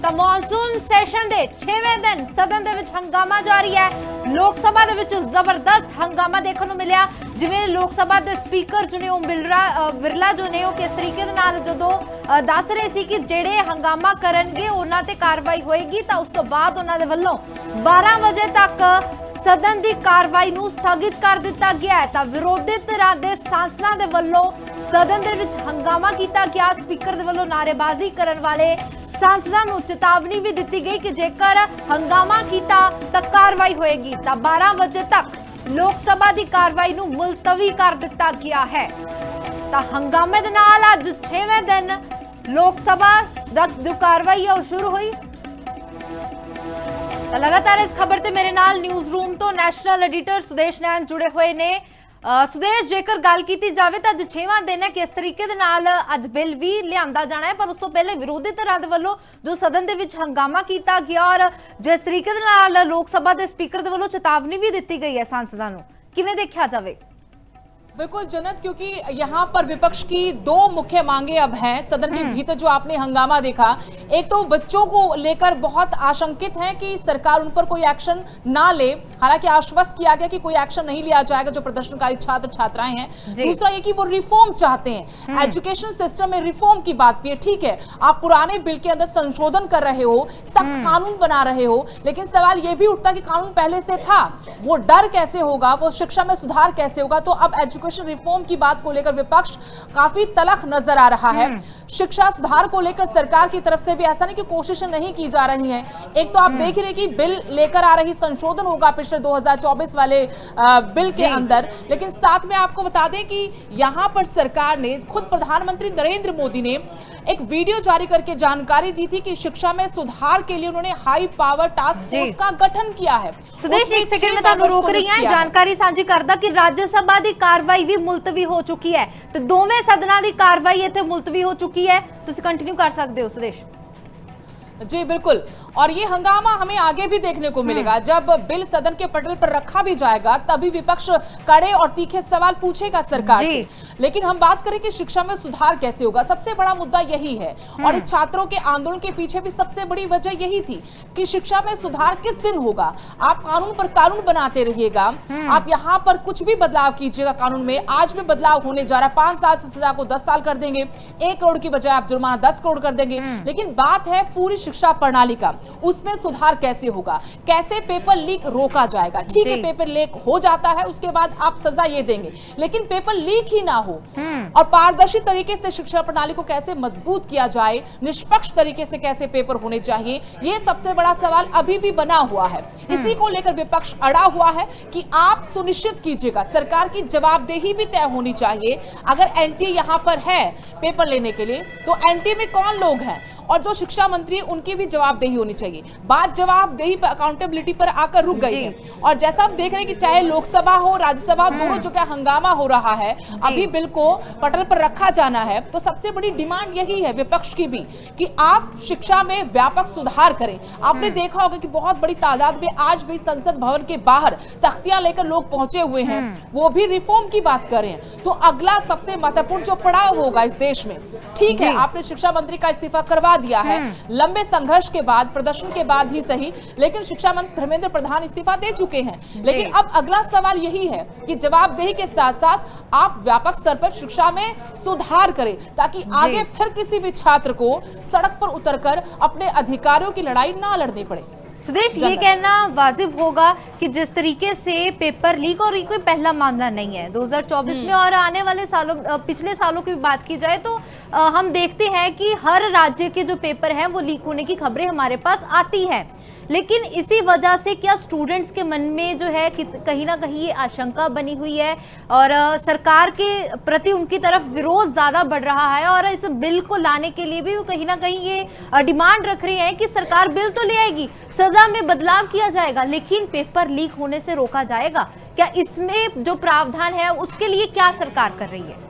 ਤਾਂ monsoon session ਦੇ 6ਵੇਂ ਦਿਨ ਸਦਨ ਦੇ ਵਿੱਚ ਹੰਗਾਮਾ ਜਾਰੀ ਹੈ। ਲੋਕ ਸਭਾ ਦੇ ਵਿੱਚ ਜ਼ਬਰਦਸਤ ਹੰਗਾਮਾ ਦੇਖਣ ਨੂੰ ਮਿਲਿਆ। ਜਿਵੇਂ ਲੋਕ ਸਭਾ ਦੇ ਸਪੀਕਰ ਜੋ ਨੇ ਉਹ ਬਿਰਲਾ ਜੋ ਨੇ ਉਹ ਕਿਸ ਤਰੀਕੇ ਦੇ ਨਾਲ ਜਦੋਂ ਦੱਸ ਰਹੇ ਸੀ ਕਿ ਜਿਹੜੇ ਹੰਗਾਮਾ ਕਰਨਗੇ ਉਹਨਾਂ ਤੇ ਕਾਰਵਾਈ ਹੋਏਗੀ, ਤਾਂ ਉਸ ਤੋਂ ਬਾਅਦ ਉਹਨਾਂ ਦੇ ਵੱਲੋਂ 12 ਵਜੇ ਤੱਕ सदन की कार्रवाई नूं स्थगित कर दिता गया है। विरोधी धिरां दे सांसदां दे वल्लों सदन दे विच हंगामा किया गया। स्पीकर दे वल्लों नारेबाजी करन वाले सांसदां नूं चेतावनी भी दी गई कि जेकर हंगामा किया तो कार्रवाई होएगी। 12 बजे तक लोक सभा की कार्रवाई नूं मुलतवी कर दिता गया है। हंगामे दे नाल अज 6वें दिन लोक सभा दी जो कार्रवाई है शुरू हुई। तो लगातार इस खबर ते मेरे नाल न्यूज़ रूम तो नैशनल एडिटर सुदेश नैन जुड़े हुए ने। सुदेश, जेकर गल की जाए तो अज 6वां दिन है, किस तरीके दे नाल अज बिल भी लिआंदा जाना है, पर उस तो पहले विरोधी धिरां दे वल्लों जो सदन दे विच हंगामा किया गया और जिस तरीके दे नाल लोक सभा के स्पीकर दे वल्लों चेतावनी भी दी गई है सांसदां नूं, किवें देखिया जावे? बिल्कुल जन्नत, क्योंकि यहाँ पर विपक्ष की दो मुख्य मांगे अब हैं। सदन के भीतर जो आपने हंगामा देखा, एक तो बच्चों को लेकर बहुत आशंकित है कि सरकार उन पर कोई एक्शन ना ले। हालांकि आश्वस्त किया गया कि कोई एक्शन नहीं लिया जाएगा जो प्रदर्शनकारी छात्र छात्राएं हैं। दूसरा ये कि वो रिफॉर्म चाहते हैं, एजुकेशन सिस्टम में रिफॉर्म की बात भी है। ठीक है, आप पुराने बिल के अंदर संशोधन कर रहे हो, सख्त कानून बना रहे हो, लेकिन सवाल ये भी उठता कि कानून पहले से था, वो डर कैसे होगा, वो शिक्षा में सुधार कैसे होगा। तो अब एजुकेशन रिफॉर्म की बात को लेकर विपक्ष काफी तलख नजर आ रहा है। शिक्षा सुधार को लेकर सरकार की तरफ से भी ऐसा नहीं कि कोशिशें नहीं की जा रही हैं। एक तो आप देख रहे कि बिल लेकर आ रही संशोधन होगा पिछले 2024 वाले बिल के अंदर, लेकिन साथ में आपको बता दें कि यहां पर सरकार ने, खुद प्रधानमंत्री नरेंद्र मोदी ने एक वीडियो जारी करके जानकारी दी थी कि शिक्षा में सुधार के लिए उन्होंने हाई पावर टास्क फोर्स का गठन किया है। सुदेश, एक सेकंड में तुहानू रोक रही हैं, जानकारी सांझी करदा कि राज्यसभा की कार्रवाई भी मुलतवी हो चुकी है, तो दोवें सदनां की कार्रवाई इत्थे मुलतवी हो चुकी है। तुसीं कंटिन्यू कर सकते हो सुदेश। जी बिल्कुल, और ये हंगामा हमें आगे भी देखने को मिलेगा। जब बिल सदन के पटल पर रखा भी जाएगा तभी विपक्ष कड़े और तीखे सवाल पूछेगा सरकार से। लेकिन हम बात करें कि शिक्षा में सुधार कैसे होगा, सबसे बड़ा मुद्दा यही है। और इस छात्रों के आंदोलन के पीछे भी सबसे बड़ी वजह यही थी कि शिक्षा में सुधार किस दिन होगा। आप कानून पर कानून बनाते रहिएगा, आप यहाँ पर कुछ भी बदलाव कीजिएगा कानून में। आज भी बदलाव होने जा रहा है, 5 साल से सजा को 10 साल कर देंगे, 1 करोड़ की बजाय आप जुर्माना 10 करोड़ कर देंगे। लेकिन बात है पूरी शिक्षा प्रणाली का, उसमें सुधार कैसे होगा, कैसे पेपर लीक रोका जाएगा। ठीक है, पेपर लीक हो जाता है, उसके बाद आप सजा ये देंगे, लेकिन पेपर लीक ही ना हो। और पारदर्शी तरीके से शिक्षा प्रणाली को कैसे मजबूत किया जाए, निष्पक्ष तरीके से कैसे पेपर होने चाहिए, ये सबसे बड़ा सवाल अभी भी बना हुआ है। इसी को लेकर विपक्ष अड़ा हुआ है कि आप सुनिश्चित कीजिएगा, सरकार की जवाबदेही भी तय होनी चाहिए। अगर एनटीए यहां पर है पेपर लेने के लिए, तो एनटीए में कौन लोग हैं, और जो शिक्षा मंत्री उनकी भी जवाबदेही होनी चाहिए। बात जवाबदेही पर, अकाउंटेबिलिटी पर आकर रुक गई है। और जैसा आप देख रहे हैं कि चाहे लोकसभा हो राज्यसभा, दोनों जो क्या हंगामा हो रहा है, अभी बिल को पटल पर रखा जाना है, तो सबसे बड़ी डिमांड यही है विपक्ष की भी कि आप शिक्षा में व्यापक सुधार करें। आपने देखा होगा कि बहुत बड़ी तादाद में आज भी संसद भवन के बाहर तख्तियां लेकर लोग पहुंचे हुए हैं, वो भी रिफॉर्म की बात कर रहे हैं। तो अगला सबसे महत्वपूर्ण जो पड़ाव होगा इस देश में, ठीक है, आपने शिक्षा मंत्री का इस्तीफा करवा दिया है, लंबे संघर्ष के बाद, प्रदर्शन के बाद ही सही, लेकिन शिक्षा मंत्री धर्मेंद्र प्रधान इस्तीफा दे चुके हैं। लेकिन अब अगला सवाल यही है कि जवाबदेही के साथ साथ आप व्यापक स्तर पर शिक्षा में सुधार करें, ताकि आगे फिर किसी भी छात्र को सड़क पर उतरकर अपने अधिकारों की लड़ाई ना लड़नी पड़े। सुदेश, ये कहना वाजिब होगा कि जिस तरीके से पेपर लीक, और ये कोई पहला मामला नहीं है 2024 में, और आने वाले सालों, पिछले सालों की बात की जाए तो हम देखते हैं कि हर राज्य के जो पेपर हैं वो लीक होने की खबरें हमारे पास आती हैं। लेकिन इसी वजह से क्या स्टूडेंट्स के मन में जो है कि कहीं ना कहीं ये आशंका बनी हुई है और सरकार के प्रति उनकी तरफ विरोध ज़्यादा बढ़ रहा है, और इस बिल को लाने के लिए भी वो कहीं ना कहीं ये डिमांड रख रहे हैं कि सरकार बिल तो ले आएगी, सज़ा में बदलाव किया जाएगा, लेकिन पेपर लीक होने से रोका जाएगा। क्या इसमें जो प्रावधान है उसके लिए क्या सरकार कर रही है?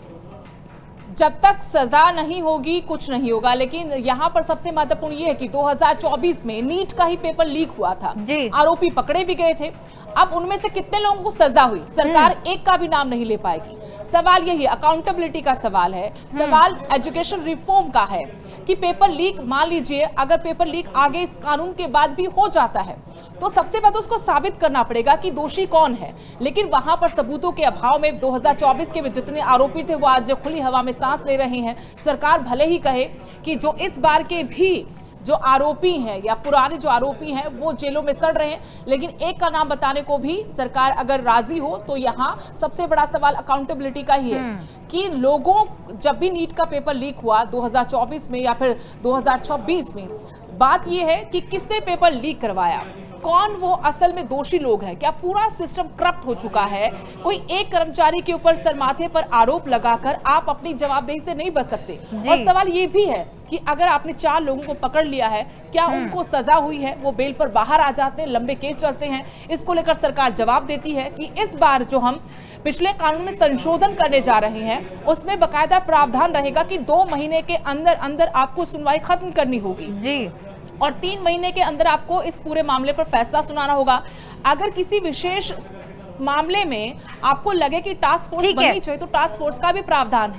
जब तक सजा नहीं होगी कुछ नहीं होगा। लेकिन यहाँ पर सबसे महत्वपूर्ण ये है कि 2024 में नीट का ही पेपर लीक हुआ था, आरोपी पकड़े भी गए थे। अब उनमें से कितने लोगों को सजा हुई, सरकार एक का भी नाम नहीं ले पाएगी। सवाल यही अकाउंटेबिलिटी का सवाल है, सवाल एजुकेशन रिफॉर्म का है कि पेपर लीक, मान लीजिए अगर पेपर लीक आगे इस कानून के बाद भी हो जाता है तो सबसे पहले उसको साबित करना पड़ेगा कि दोषी कौन है। लेकिन वहां पर सबूतों के अभाव में 2024 के जितने आरोपी थे वो आज खुली हवा में सांस ले रहे हैं। सरकार भले ही कहे कि जो इस बार के भी जो आरोपी हैं या पुराने जो आरोपी हैं वो जेलों में सड़ रहे हैं, लेकिन एक का नाम बताने को भी सरकार अगर राजी हो तो यहाँ सबसे बड़ा सवाल अकाउंटेबिलिटी का ही है कि लोगों, जब भी नीट का पेपर लीक हुआ 2024 में या फिर 2026 में, बात यह है कि किसने पेपर लीक करवाया, कौन वो असल में दोषी लोग हैं, क्या पूरा सिस्टम करप्ट हो चुका है। कोई एक कर्मचारी के ऊपर सर माथे पर आरोप लगाकर आप अपनी जवाबदेही से नहीं बच सकते। और सवाल ये भी है कि अगर आपने 4 लोगों को पकड़ लिया है, क्या उनको सजा हुई है, वो बेल पर बाहर आ जाते हैं, लंबे केस चलते हैं। इसको लेकर सरकार जवाब देती है कि इस बार जो हम पिछले कानून में संशोधन करने जा रहे हैं उसमें बकायदा प्रावधान रहेगा कि 2 महीने के अंदर अंदर आपको सुनवाई खत्म करनी होगी जी, और 3 महीने के अंदर आपको इस पूरे मामले पर फैसला सुनाना होगा। अगर किसी विशेष मामले में आपको लगे कि टास्क फोर्स बननी चाहिए तो टास्क फोर्स का भी प्रावधान है।